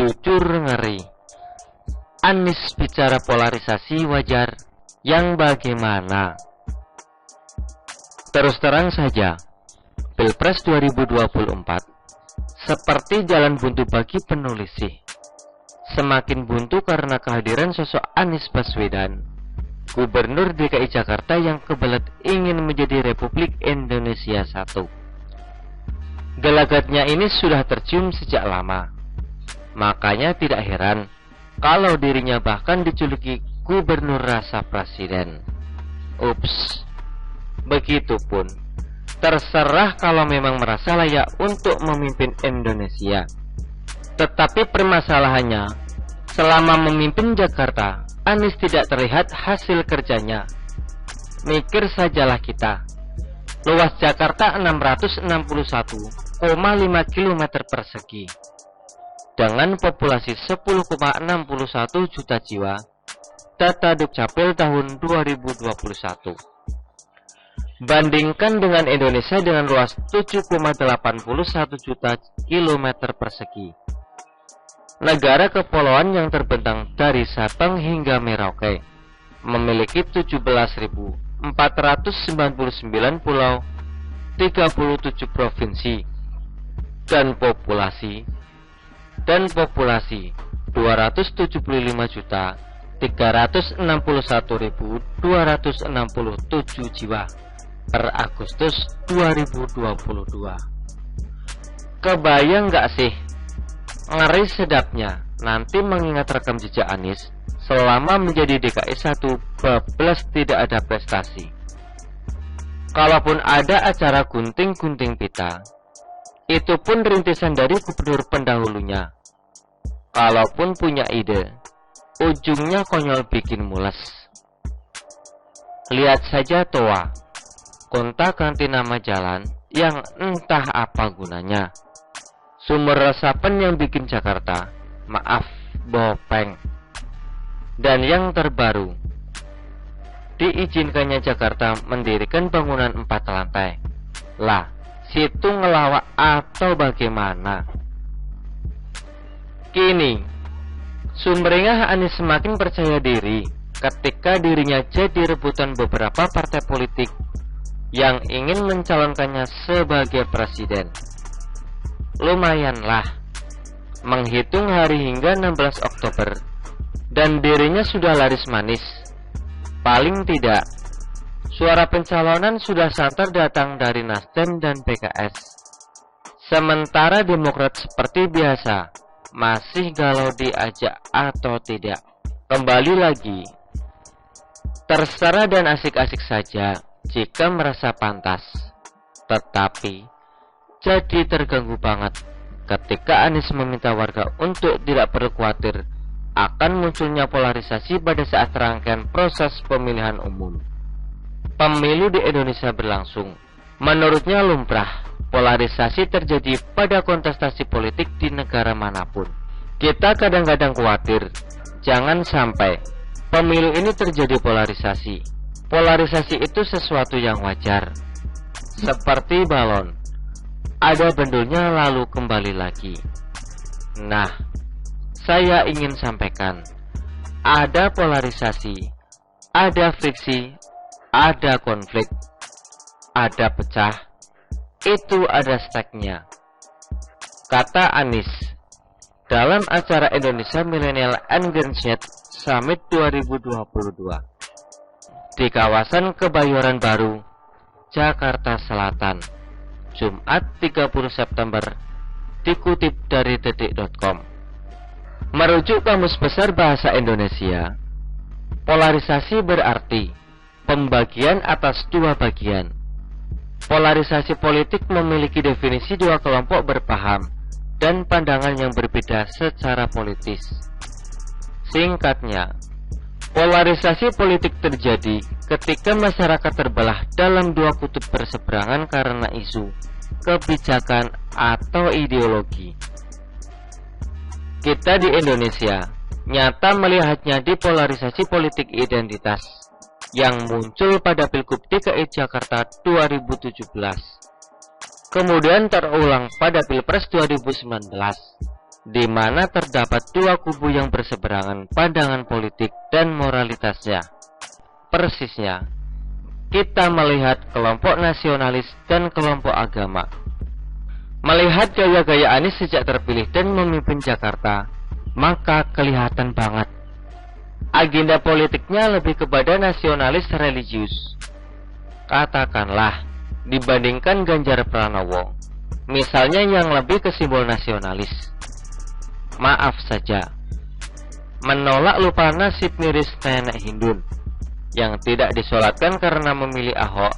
Jujur ngeri. Anies bicara polarisasi wajar, yang bagaimana? Terus terang saja, Pilpres 2024 seperti jalan buntu bagi penulis sih. Semakin buntu karena kehadiran sosok Anies Baswedan, Gubernur DKI Jakarta yang kebelet ingin menjadi Republik Indonesia Satu. Gelagatnya ini sudah tercium sejak lama. Makanya tidak heran kalau dirinya bahkan dijuluki Gubernur Rasa Presiden. Ups, begitupun. Terserah kalau memang merasa layak untuk memimpin Indonesia. Tetapi permasalahannya, selama memimpin Jakarta, Anies tidak terlihat hasil kerjanya. Mikir sajalah kita. Luas Jakarta 661,5 km persegi. Dengan populasi 10,61 juta jiwa, data Dukcapil tahun 2021. Bandingkan dengan Indonesia dengan luas 7,81 juta kilometer persegi. Negara kepulauan yang terbentang dari Sabang hingga Merauke memiliki 17.499 pulau, 37 provinsi, dan populasi 275.361.267 jiwa per Agustus 2022. Kebayang gak sih? Ngeri sedapnya nanti mengingat rekam jejak Anies selama menjadi DKI 1 bablas tidak ada prestasi. Kalaupun ada acara gunting-gunting pita, itu pun rintisan dari gubernur pendahulunya. Kalaupun punya ide, ujungnya konyol bikin mules. Lihat saja Toa, gonta-ganti nama jalan yang entah apa gunanya. Sumber resapan yang bikin Jakarta, maaf, bopeng. Dan yang terbaru, diizinkannya Jakarta mendirikan bangunan 4 lantai. Lah, situ ngelawak atau bagaimana? Kini, sumringah Anies semakin percaya diri ketika dirinya jadi rebutan beberapa partai politik yang ingin mencalonkannya sebagai presiden. Lumayanlah, menghitung hari hingga 16 Oktober dan dirinya sudah laris manis. Paling tidak, suara pencalonan sudah santer datang dari Nasdem dan PKS. Sementara Demokrat seperti biasa masih galau diajak atau tidak. Kembali lagi, terserah dan asik-asik saja jika merasa pantas. Tetapi jadi terganggu banget ketika Anies meminta warga untuk tidak perlu khawatir akan munculnya polarisasi pada saat rangkaian proses pemilihan umum. Pemilu di Indonesia berlangsung. Menurutnya lumrah, polarisasi terjadi pada kontestasi politik di negara manapun. Kita kadang-kadang khawatir, jangan sampai pemilu ini terjadi polarisasi. Polarisasi itu sesuatu yang wajar. Seperti balon, ada bendulnya lalu kembali lagi. Nah, saya ingin sampaikan, ada polarisasi, ada friksi, ada konflik, ada pecah, itu ada steknya. Kata Anies dalam acara Indonesia Millennial Engagement Summit 2022 di kawasan Kebayoran Baru, Jakarta Selatan, Jumat 30 September, dikutip dari detik.com. Merujuk Kamus Besar Bahasa Indonesia, polarisasi berarti pembagian atas dua bagian. Polarisasi politik memiliki definisi dua kelompok berpaham dan pandangan yang berbeda secara politis. Singkatnya, polarisasi politik terjadi ketika masyarakat terbelah dalam dua kutub berseberangan karena isu, kebijakan, atau ideologi. Kita di Indonesia nyata melihatnya di polarisasi politik identitas yang muncul pada Pilgub DKI Jakarta 2017, kemudian terulang pada Pilpres 2019, di mana terdapat dua kubu yang berseberangan pandangan politik dan moralitasnya. Persisnya, kita melihat kelompok nasionalis dan kelompok agama. Melihat gaya-gaya Anies sejak terpilih dan memimpin Jakarta, maka kelihatan banget agenda politiknya lebih kepada nasionalis religius. Katakanlah, dibandingkan Ganjar Pranowo, misalnya yang lebih ke simbol nasionalis. Maaf saja, menolak lupa nasib miris nenek Hindun yang tidak disolatkan karena memilih Ahok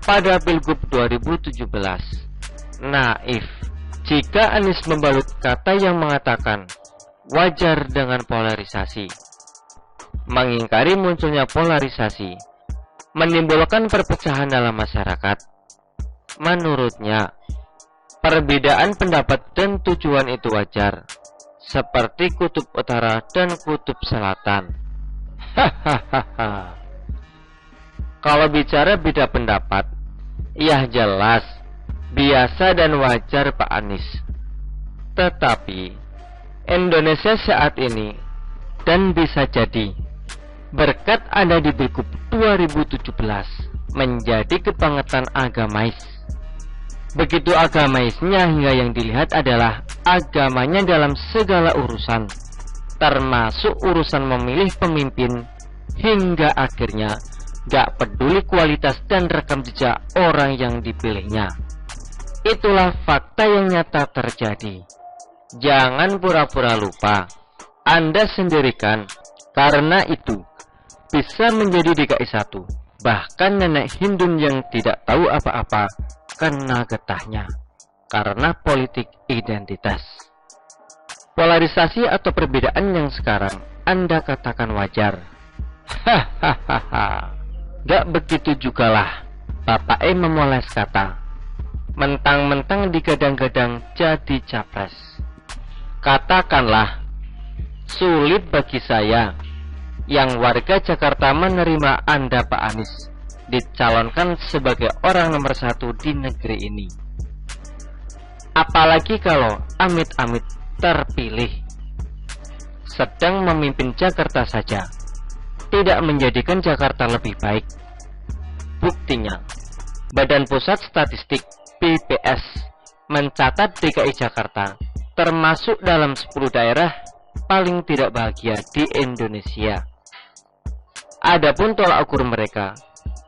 pada Pilgub 2017. Naif jika Anies membalut kata yang mengatakan wajar dengan polarisasi. Mengingkari munculnya polarisasi menimbulkan perpecahan dalam masyarakat. Menurutnya, perbedaan pendapat dan tujuan itu wajar, seperti kutub utara dan kutub selatan. Hahaha. Kalau bicara beda pendapat, ya jelas biasa dan wajar Pak Anies. Tetapi Indonesia saat ini, dan bisa jadi berkat ada di Pilgub 2017, menjadi kebangetan agamais. Begitu agamaisnya hingga yang dilihat adalah agamanya dalam segala urusan, termasuk urusan memilih pemimpin, hingga akhirnya gak peduli kualitas dan rekam jejak orang yang dipilihnya. Itulah fakta yang nyata terjadi. Jangan pura-pura lupa. Anda sendirikan. Karena itu bisa menjadi DKI 1. Bahkan nenek Hindun yang tidak tahu apa-apa kena getahnya karena politik identitas. Polarisasi atau perbedaan yang sekarang Anda katakan wajar. Hahaha. Gak begitu jugalah Bapak memoles kata. Mentang-mentang digadang-gadang jadi capres. Katakanlah, sulit bagi saya yang warga Jakarta menerima Anda Pak Anies dicalonkan sebagai orang nomor 1 di negeri ini. Apalagi kalau amit-amit terpilih, sedang memimpin Jakarta saja, tidak menjadikan Jakarta lebih baik. Buktinya, Badan Pusat Statistik BPS mencatat DKI Jakarta termasuk dalam 10 daerah paling tidak bahagia di Indonesia. Adapun tolak ukur mereka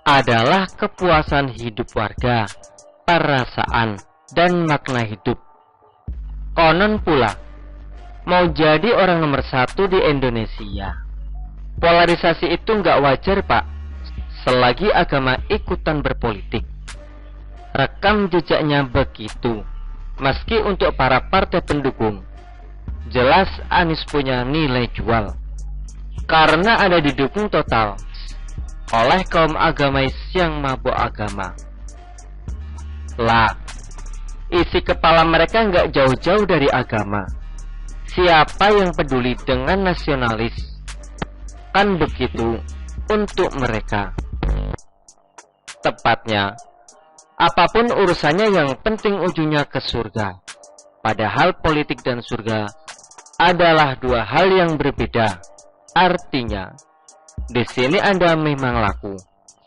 adalah kepuasan hidup warga, perasaan, dan makna hidup. Konon pula, mau jadi orang nomor 1 di Indonesia, polarisasi itu nggak wajar Pak, selagi agama ikutan berpolitik. Rekam jejaknya begitu. Meski untuk para partai pendukung, jelas Anies punya nilai jual, karena ada didukung total oleh kaum agamais yang mabuk agama. Lah, isi kepala mereka nggak jauh-jauh dari agama. Siapa yang peduli dengan nasionalis? Kan begitu untuk mereka. Tepatnya, apapun urusannya yang penting ujungnya ke surga. Padahal politik dan surga adalah dua hal yang berbeda. Artinya, di sini Anda memang laku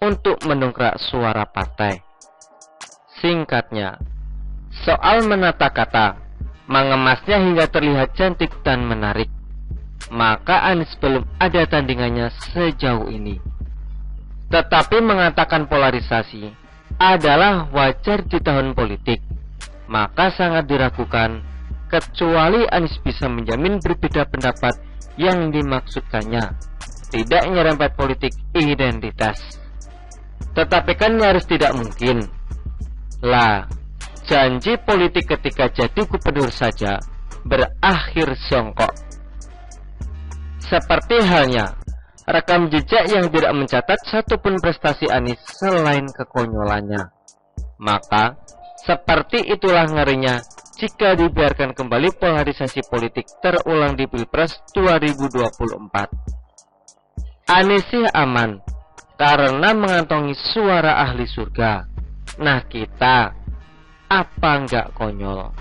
untuk mendongkrak suara partai. Singkatnya, soal menata kata, mengemasnya hingga terlihat cantik dan menarik, maka Anies belum ada tandingannya sejauh ini. Tetapi mengatakan polarisasi adalah wajar di tahun politik, maka sangat diragukan kecuali Anies bisa menjamin berbeda pendapat yang dimaksudkannya tidak nyerempet politik identitas. Tetapi kan nyaris tidak mungkin. Lah, janji politik ketika jadi gubernur saja berakhir songkok. Seperti halnya rekam jejak yang tidak mencatat satupun prestasi Anies selain kekonyolannya. Maka, seperti itulah ngerinya jika dibiarkan kembali polarisasi politik terulang di Pilpres 2024. Anies sih aman, karena mengantongi suara ahli surga. Nah kita, apa nggak konyol?